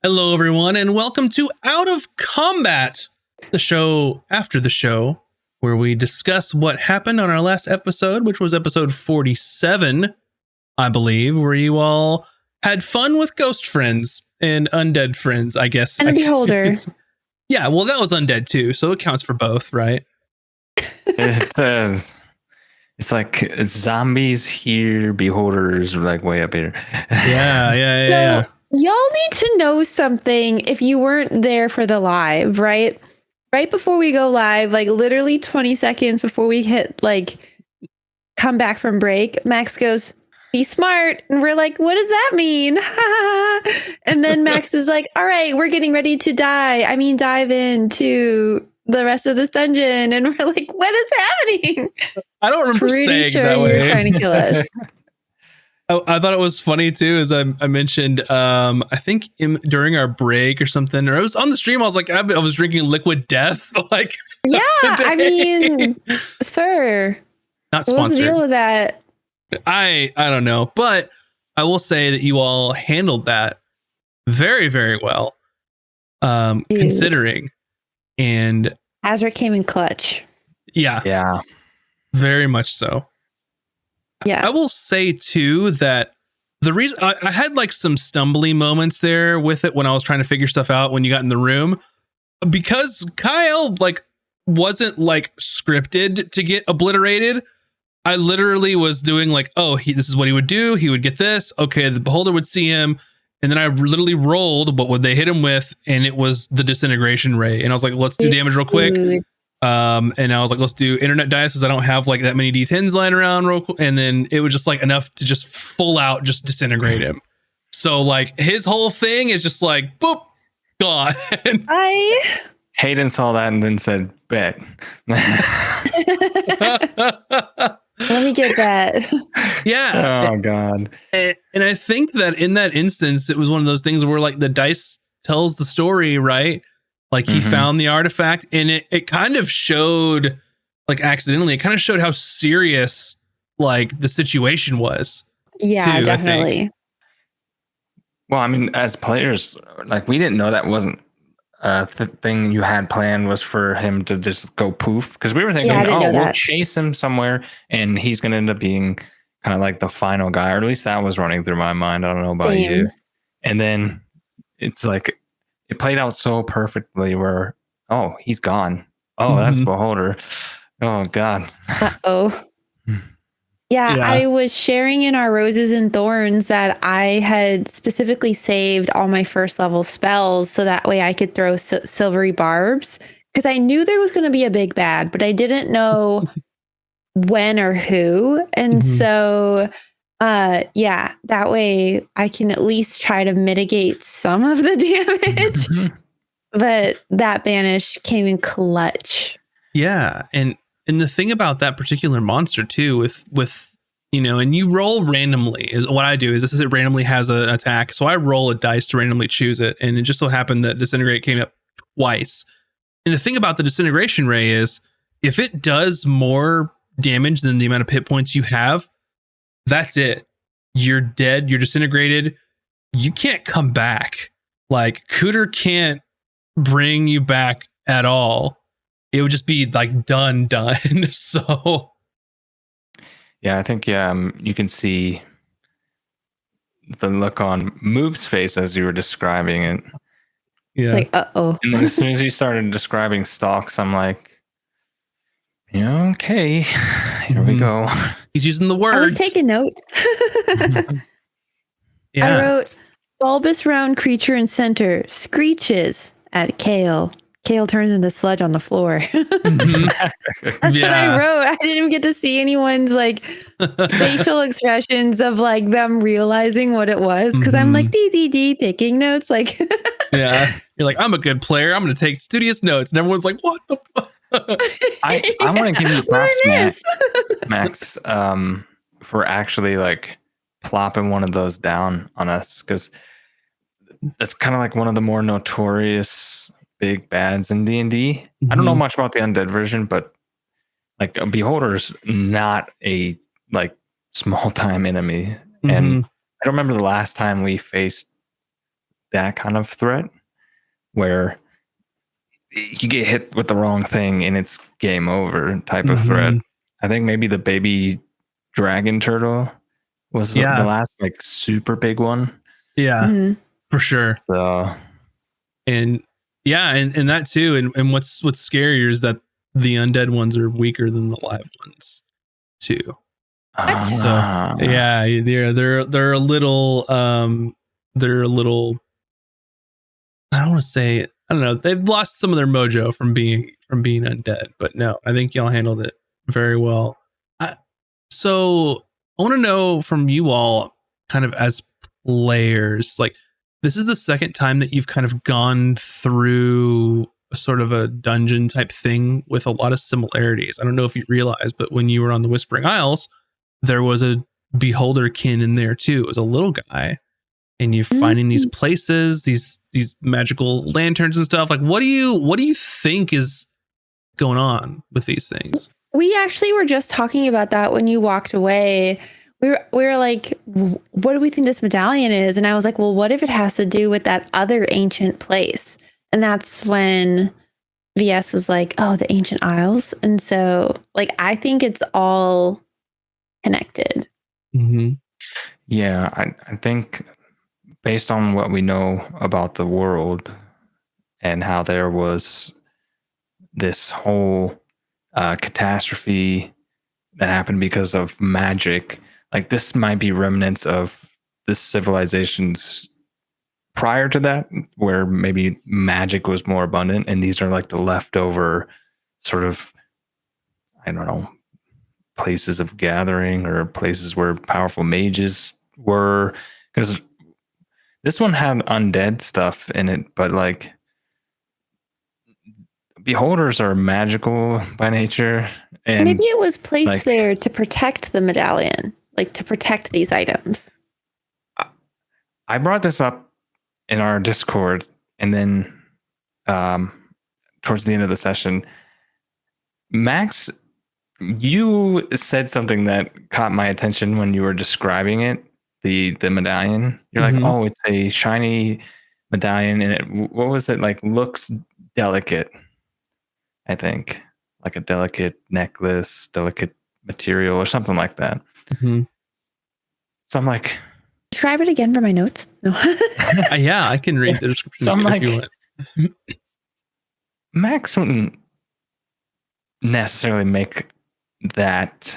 Hello, everyone, and welcome to Out of Combat, the show after the show, where we discuss what happened on our last episode, which was episode 47, I believe, where you all had fun with ghost friends and undead friends, I guess. And a beholder. Yeah, well, that was undead too, so it counts for both, right? It's like zombies here, beholders like way up here. Yeah. Y'all need to know something if you weren't there for the live, right? Right before we go live, like literally 20 seconds before we hit come back from break, Max goes, "Be smart." And we're like, "What does that mean?" And then Max is like, "All right, we're getting ready to dive into the rest of this dungeon." And we're like, "What is happening?" I don't remember saying sure that way. You're trying to kill us. Oh, I thought it was funny too, as I mentioned, I think during our break or something, or it was on the stream, I was like, I was drinking liquid death. Like, yeah, today. I mean, sir, Not what's the sponsored. deal with that? I don't know, but I will say that you all handled that very, very well, considering. And Azra came in clutch. Yeah, very much so. Yeah, I will say too that the reason I had like some stumbly moments there with it when I was trying to figure stuff out when you got in the room, because Kyle wasn't scripted to get obliterated. I literally was doing this is what he would do. He would get this. Okay, the beholder would see him, and then I literally rolled what would they hit him with, and it was the disintegration ray. And I was like, let's do damage real quick. And I was like, let's do internet dice because I don't have that many D10s lying around real quick. And then it was just enough to just full out just disintegrate him. So his whole thing is just boop, gone. Hayden saw that and then said, "Bet." let me get that. Yeah. Oh God. And I think that in that instance, it was one of those things where the dice tells the story, right? He found the artifact, and it kind of showed, accidentally, it kind of showed how serious the situation was. Yeah, too, definitely. Well, I mean, as players, we didn't know that wasn't a thing you had planned was for him to just go poof, because we were thinking, we'll chase him somewhere, and he's going to end up being kind of like the final guy, or at least that was running through my mind. I don't know about you. And then it's it played out so perfectly where, he's gone. That's Beholder. Oh, God. Uh-oh. Yeah, I was sharing in our Roses and Thorns that I had specifically saved all my first level spells so that way I could throw silvery barbs, because I knew there was going to be a big bad, but I didn't know when or who. And so... that way I can at least try to mitigate some of the damage. But that banish came in clutch. Yeah, and the thing about that particular monster too, with and you roll randomly, is what I do. Is it randomly has an attack, so I roll a dice to randomly choose it, and it just so happened that disintegrate came up twice. And the thing about the disintegration ray is, if it does more damage than the amount of hit points you have, that's it. You're dead. You're disintegrated. You can't come back. Cooter can't bring you back at all. It would just be done. So yeah, I think you can see the look on Moob's face as you were describing it. Yeah. It's uh-oh. And then as soon as you started describing stalks, I'm like, okay, here we go. He's using the words. I was taking notes. Yeah. I wrote, bulbous round creature in center screeches at Kale. Kale turns into sludge on the floor. That's what I wrote. I didn't even get to see anyone's facial expressions of them realizing what it was, because I'm D taking notes. Yeah, you're I'm a good player. I'm going to take studious notes, and everyone's like, what the fuck? I want to give you props, Max, for actually plopping one of those down on us, because that's kind of one of the more notorious big bads in D&D. I don't know much about the undead version, but a beholder's not a small time enemy, and I don't remember the last time we faced that kind of threat where you get hit with the wrong thing and it's game over type of threat. I think maybe the baby dragon turtle was the last like super big one. Yeah, for sure. So, and that too. And what's scarier is that the undead ones are weaker than the live ones too. So yeah, they're a little I don't want to say, I don't know, they've lost some of their mojo from being undead, but no, I think y'all handled it very well. So I want to know from you all, kind of as players, like, this is the second time that you've kind of gone through sort of a dungeon type thing with a lot of similarities. I don't know if you realize, but when you were on the Whispering Isles, there was a beholderkin in there too. It was a little guy, and you're finding these places, these magical lanterns and stuff. Like, what do you think is going on with these things? We actually were just talking about that when you walked away. We were like, what do we think this medallion is? And I was like, well, what if it has to do with that other ancient place? And that's when VS was like, oh, the Ancient Isles. And so, like, I think it's all connected. Yeah, I think based on what we know about the world and how there was this whole catastrophe that happened because of magic, like, this might be remnants of this civilization's prior to that, where maybe magic was more abundant, and these are like the leftover sort of, I don't know, places of gathering or places where powerful mages were, because this one had undead stuff in it, but like, beholders are magical by nature, and maybe it was placed there to protect the medallion, like to protect these items. I brought this up in our Discord, and then towards the end of the session, Max, you said something that caught my attention when you were describing it, the medallion. You're like, oh, it's a shiny medallion, and it, what was it, like, looks delicate, I think, like a delicate necklace, delicate material or something like that. So I'm like, describe it again for my notes. No. Yeah, I can read the description so if you want. Max wouldn't necessarily make that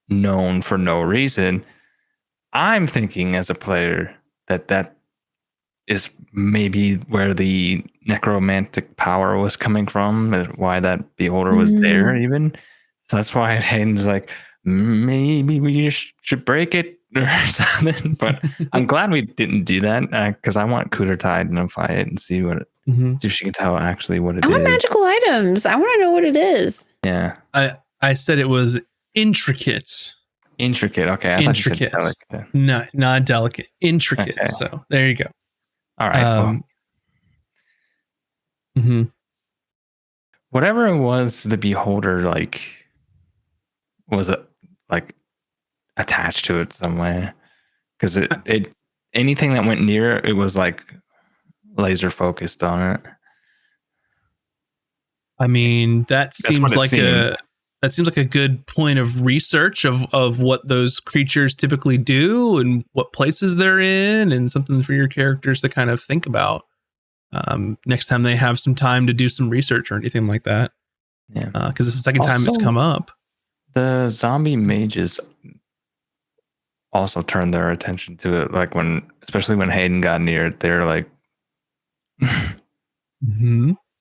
known for no reason. I'm thinking as a player that is maybe where the necromantic power was coming from, why that beholder was there even. So that's why Hayden's like, maybe we should break it or something. But I'm glad we didn't do that, because I want Cooter to identify it and see what see if she can tell actually what it is. I want magical items. I want to know what it is. Yeah. I said it was intricate. Intricate. Okay. I intricate. Thought you said delicate. Not delicate. Intricate. Okay. So there you go. All right. Whatever it was, the beholder was attached to it some way, because it anything that went near it was like laser focused on it. I mean, that seems like a good point of research of what those creatures typically do and what places they're in, and something for your characters to kind of think about next time they have some time to do some research or anything like that. Yeah, because it's the second time it's come up. The zombie mages also turned their attention to it, like especially when Hayden got near it, they're like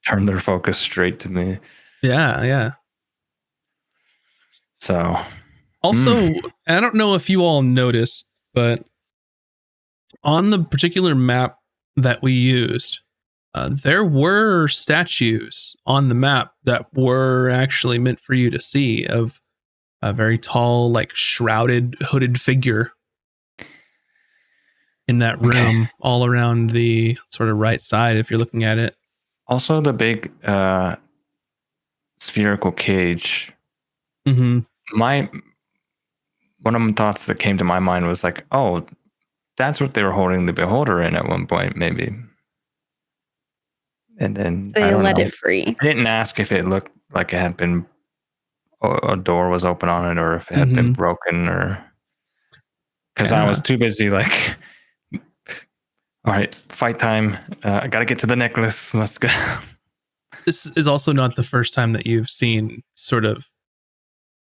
turned their focus straight to me. Yeah. So also, I don't know if you all noticed, but on the particular map that we used, there were statues on the map that were actually meant for you to see, of a very tall, like shrouded, hooded figure in that room, all around the sort of right side if you're looking at it. Also, the big spherical cage. One of the thoughts that came to my mind was like, oh, that's what they were holding the beholder in at one point, maybe. And then so they let it free. I didn't ask if it looked like it had been a door was open on it, or if it had been broken, or because I was too busy like, all right, fight time. I got to get to the necklace. Let's go. This is also not the first time that you've seen sort of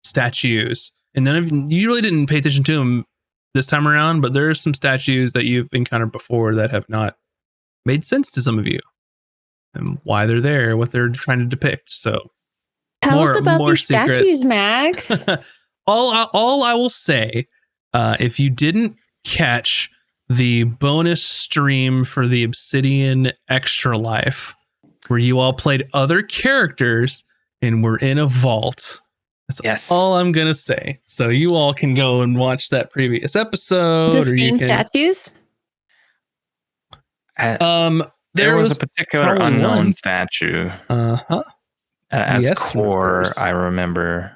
statues, and you really didn't pay attention to them this time around, but there are some statues that you've encountered before that have not made sense to some of you, and why they're there, what they're trying to depict. So tell us about these statues, Max. all I will say, if you didn't catch the bonus stream for the Obsidian Extra Life, where you all played other characters and were in a vault, that's all I'm gonna say. So you all can go and watch that previous episode. The same statues. There was a particular unknown statue. As core, I remember.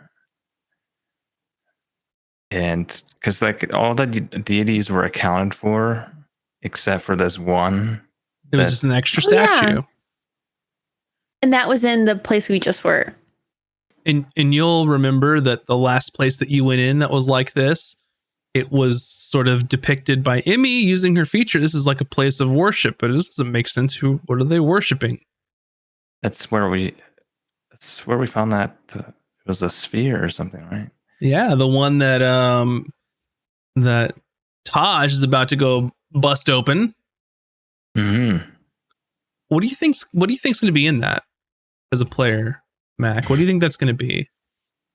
And because like all the deities were accounted for, except for this one. It was just an extra statue. Yeah. And that was in the place we just were. And you'll remember that the last place that you went in that was like this, it was sort of depicted by Emmy using her feature. This is like a place of worship, but it doesn't make sense. What are they worshiping? That's where we found that it was a sphere or something, right? Yeah, the one that that Taj is about to go bust open. Mm-hmm. What do you think's going to be in that as a player, Mac? What do you think that's going to be?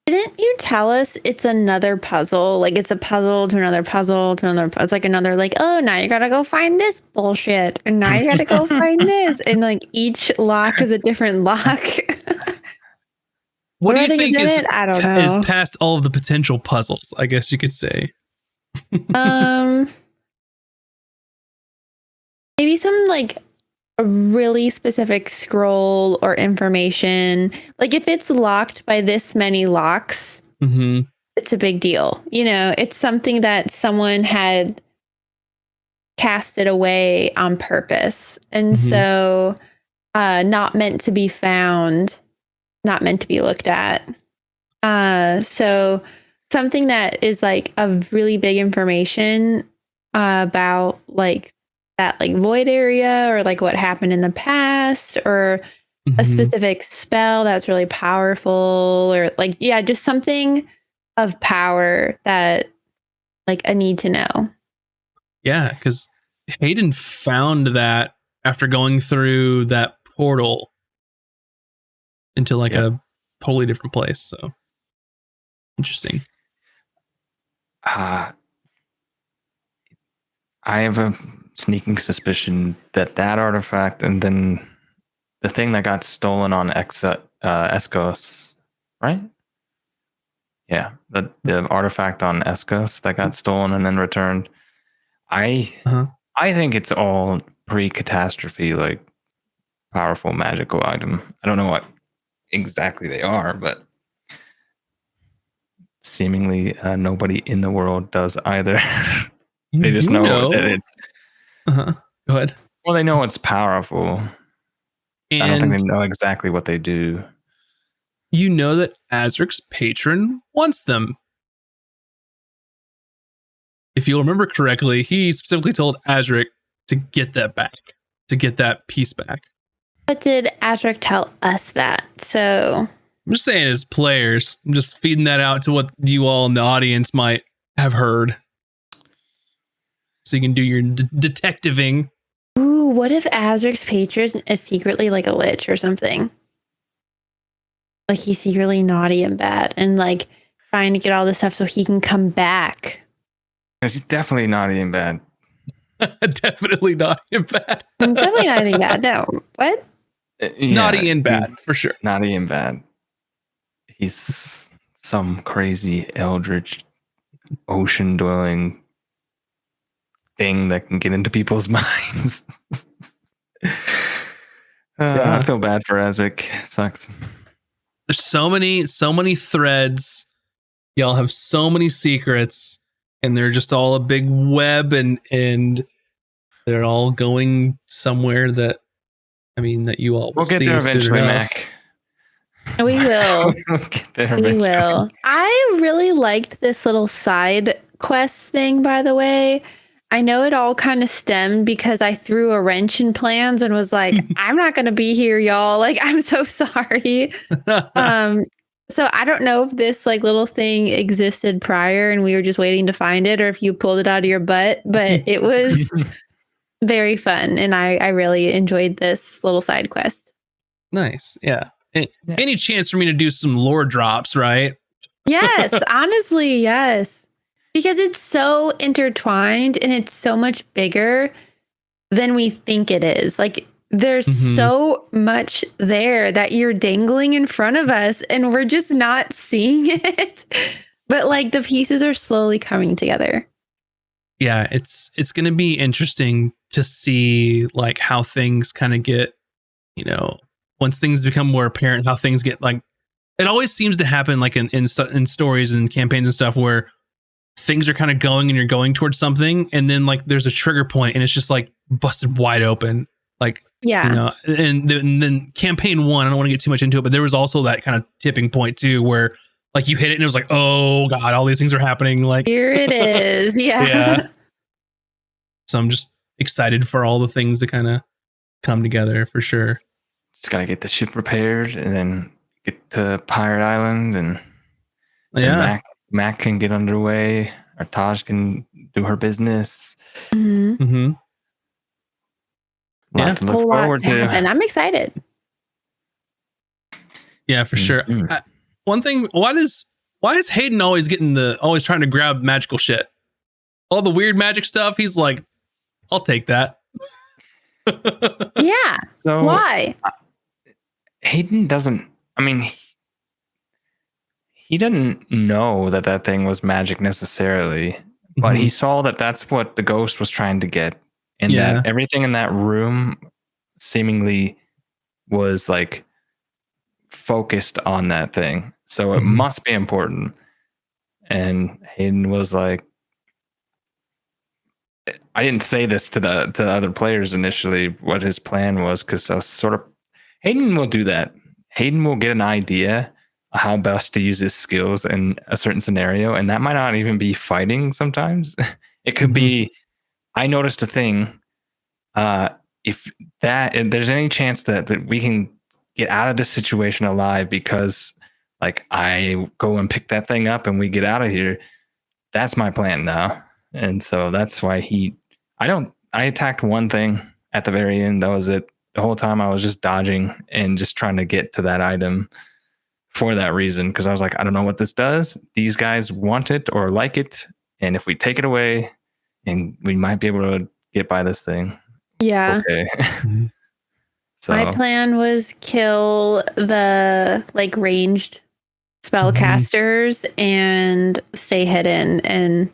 Didn't you tell us it's another puzzle? Like it's a puzzle to another puzzle to another. It's like another like, oh, now you got to go find this bullshit, and now you got to go find this, and like each lock is a different lock. What do you think I don't know. Is past all of the potential puzzles, I guess you could say. Maybe some like a really specific scroll or information. Like if it's locked by this many locks, it's a big deal. You know, it's something that someone had casted away on purpose. And so not meant to be found, not meant to be looked at. So something that is like a really big information about like that like void area, or like what happened in the past, or a specific spell that's really powerful, or like, yeah, just something of power that like a need to know. Yeah, because Hayden found that after going through that portal into like a totally different place. So interesting. I have a sneaking suspicion that artifact, and then the thing that got stolen on Escos, right? Yeah, the artifact on Escos that got stolen and then returned. I think it's all pre-catastrophe, like powerful magical item. I don't know what exactly they are, but seemingly nobody in the world does either. They just know that it's. Go ahead. Well, they know it's powerful. And I don't think they know exactly what they do. You know that Azric's patron wants them. If you'll remember correctly, he specifically told Azric to get that back, to get that piece back. But did Azric tell us that? So I'm just saying, as players, I'm just feeding that out to what you all in the audience might have heard, so you can do your detectiving. Ooh, what if Azric's patron is secretly like a lich or something? Like he's secretly naughty and bad, and like trying to get all this stuff so he can come back. He's definitely naughty and bad. Definitely naughty and bad. Definitely naughty and bad. No, what? Naughty and bad, for sure. Naughty and bad. He's some crazy eldritch ocean-dwelling thing that can get into people's minds. I feel bad for Azric. Sucks. There's so many threads. Y'all have so many secrets, and they're just all a big web, and they're all going somewhere that I mean, that you all will we'll get see there eventually, Mac. We will. We will. I really liked this little side quest thing, by the way. I know it all kind of stemmed because I threw a wrench in plans and was like, I'm not going to be here, y'all. Like, I'm so sorry. So I don't know if this like little thing existed prior and we were just waiting to find it, or if you pulled it out of your butt, but it was very fun. And I really enjoyed this little side quest. Nice. Yeah. Any chance for me to do some lore drops, right? Yes, honestly, yes. Because it's so intertwined and it's so much bigger than we think it is. Like there's so much there that you're dangling in front of us and we're just not seeing it. But like the pieces are slowly coming together. Yeah, it's going to be interesting to see like how things kind of get, once things become more apparent, how things get like, it always seems to happen like in stories and campaigns and stuff where things are kind of going and you're going towards something. And then like there's a trigger point and it's just like busted wide open. Like, and then campaign 1, I don't want to get too much into it, but there was also that kind of tipping point too, where like you hit it and it was like, oh God, all these things are happening. Like here it is. Yeah. So I'm just excited for all the things to kind of come together for sure. Just got to get the ship repaired and then get to Pirate Island and Mac can get underway, or Taj can do her business. Lot to look forward to. And I'm excited. Yeah, for sure. One thing, why is Hayden always trying to grab magical shit? All the weird magic stuff, he's like, I'll take that. Yeah. So why? Hayden doesn't, he didn't know that thing was magic necessarily, but he saw that that's what the ghost was trying to get. And that everything in that room seemingly was like focused on that thing. So it must be important. And Hayden was like, I didn't say this to the other players initially, what his plan was, because I was sort of, Hayden will do that. Hayden will get an idea of how best to use his skills in a certain scenario. And that might not even be fighting sometimes. It could be, I noticed a thing. If there's any chance that we can get out of this situation alive because like I go and pick that thing up and we get out of here, that's my plan now. And so that's why I attacked one thing at the very end. That was it. The whole time I was just dodging and just trying to get to that item for that reason. Cause I was like, I don't know what this does. These guys want it or like it. And if we take it away, and we might be able to get by this thing. Yeah. Okay. So my plan was kill the like ranged spellcasters and stay hidden, and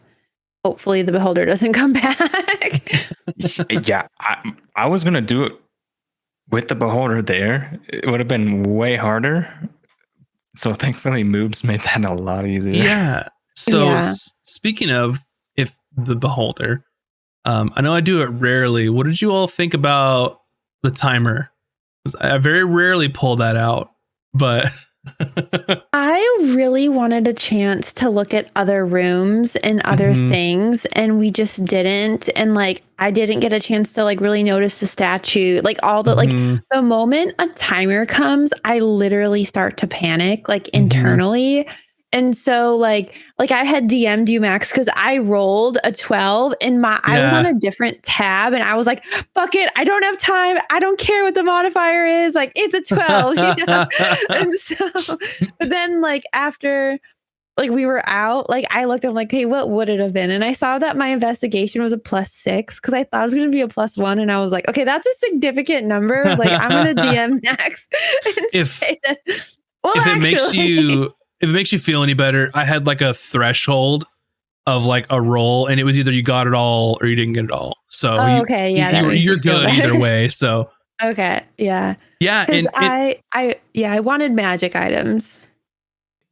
hopefully the beholder doesn't come back. Yeah, I was gonna do it with the beholder there. It would have been way harder. So thankfully, Moobs made that a lot easier. Yeah. So speaking of if the beholder, I know I do it rarely. What did you all think about the timer? I very rarely pull that out, but I really wanted a chance to look at other rooms and other things, and we just didn't. And like, I didn't get a chance to like really notice the statue, like all the like the moment a timer comes, I literally start to panic like internally. And so like I had DM'd you, Max, because I rolled a 12 and I was on a different tab and I was like, fuck it, I don't have time. I don't care what the modifier is. Like it's a 12, you know? And so then like after like we were out, like I looked up like, hey, what would it have been? And I saw that my investigation was a +6 because I thought it was going to be a +1. And I was like, okay, that's a significant number. Like I'm going to DM Max and say that. Well, if it makes you feel any better, I had like a threshold of like a roll, and it was either you got it all or you didn't get it all. So you're good either way. So okay, yeah. And I wanted magic items.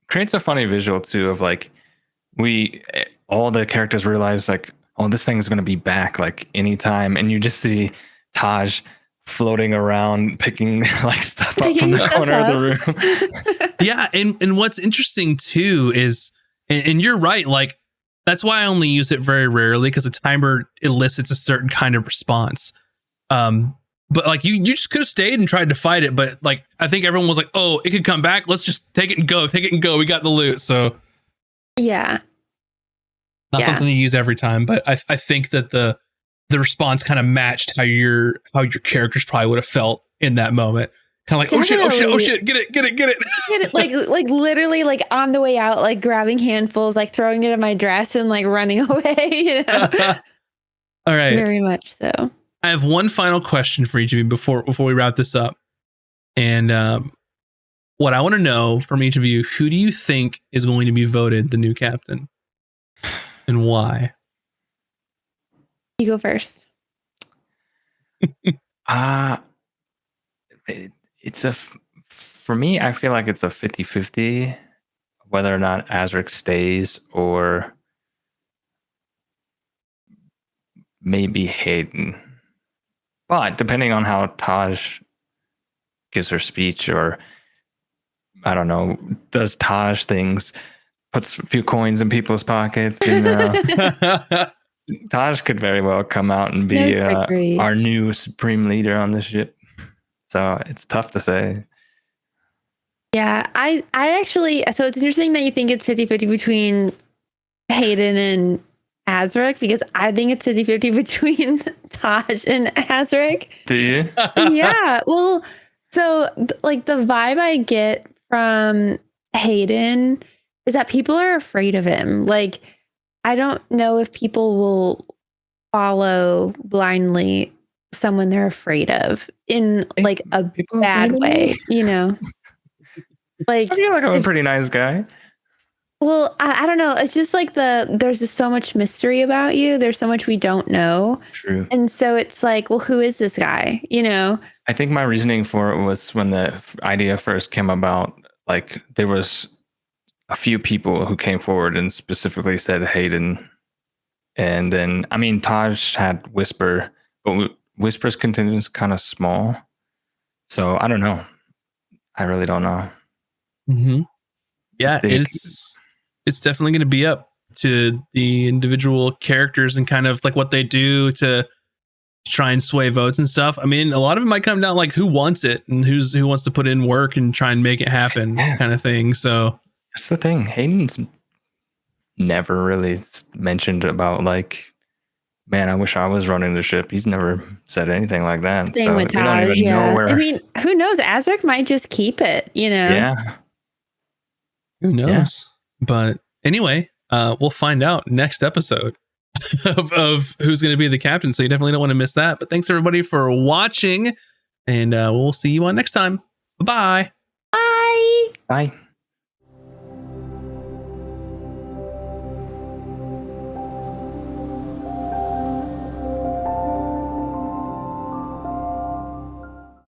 Creates a funny visual too of like all the characters realize like, oh, this thing's gonna be back like anytime, and you just see Taj floating around, picking like stuff up from the corner of the room. Yeah, and what's interesting too is, and you're right, like that's why I only use it very rarely, because a timer elicits a certain kind of response. But like you just could have stayed and tried to fight it, but like I think everyone was like, oh, it could come back. Let's just take it and go. We got the loot. So yeah, not something to use every time, but I think that the response kind of matched how your characters probably would have felt in that moment. Kind of like, oh shit, get it. Like literally like on the way out, like grabbing handfuls, like throwing it in my dress and like running away. You know? All right. Very much so. I have one final question for each of you before we wrap this up. And what I want to know from each of you, who do you think is going to be voted the new captain? And why? You go first. For me, I feel like it's a 50-50 whether or not Azric stays or maybe Hayden. But depending on how Taj gives her speech, or I don't know, does Taj things, puts a few coins in people's pockets, Taj could very well come out and be our new supreme leader on the ship. So it's tough to say. Yeah, I actually, so it's interesting that you think it's 50-50 between Hayden and Azric, because I think it's 50-50 between Taj and Azric. Do you? Yeah. Well, so like the vibe I get from Hayden is that people are afraid of him. Like, I don't know if people will follow blindly someone they're afraid of in like a bad way, you know? Like, I feel like I'm a pretty nice guy. Well, I don't know. It's just like there's just so much mystery about you. There's so much we don't know. True. And so it's like, well, who is this guy? You know? I think my reasoning for it was when the idea first came about, like there was a few people who came forward and specifically said Hayden. And then, I mean, Taj had Whisper, but Whisper's contingent is kind of small. So I don't know. I really don't know. Mm-hmm. Yeah, it's definitely going to be up to the individual characters and kind of like what they do to try and sway votes and stuff. I mean, a lot of it might come down like who wants it and who wants to put in work and try and make it happen, kind of thing. So that's the thing. Hayden's never really mentioned about like, man, I wish I was running the ship. He's never said anything like that. Same with Taj, yeah. I mean, who knows? Azric might just keep it, you know? Yeah. Who knows? Yeah. But anyway, we'll find out next episode of who's going to be the captain. So you definitely don't want to miss that. But thanks everybody for watching, and we'll see you on next time. Bye-bye. Bye. Bye.